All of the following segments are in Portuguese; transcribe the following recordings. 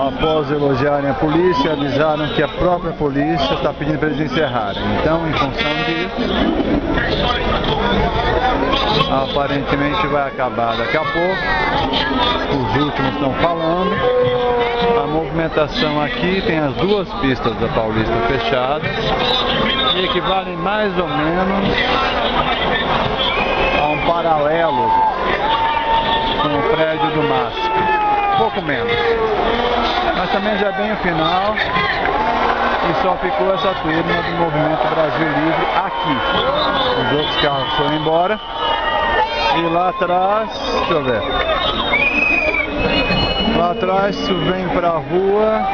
Após elogiarem a polícia, avisaram que a própria polícia está pedindo para eles encerrarem. Então, em função disso, aparentemente vai acabar daqui a pouco. Os últimos estão falando. A movimentação aqui tem as duas pistas da Paulista fechadas e equivalem mais ou menos a um paralelo com o prédio do MASP. Pouco menos. Mas também já é bem o final e só ficou essa turma do Movimento Brasil Livre aqui. Os outros carros foram embora. E lá atrás, deixa eu ver. Lá atrás vem pra rua.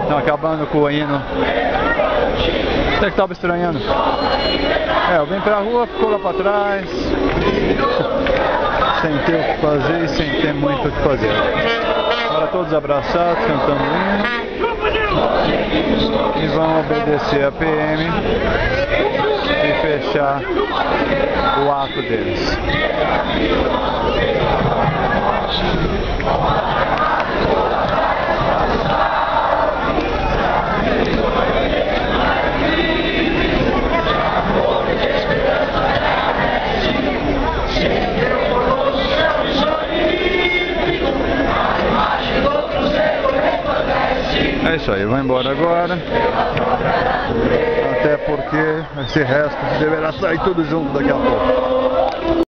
Estão acabando com o hino. Até que estava estranhando. Eu vim pra rua, ficou lá pra trás. Sem ter o que fazer e sem ter muito o que fazer. Agora todos abraçados, cantando hino. E vão obedecer a PM e fechar o ato deles. É isso aí, vou embora agora. Até porque esse resto deverá sair tudo junto daqui a pouco.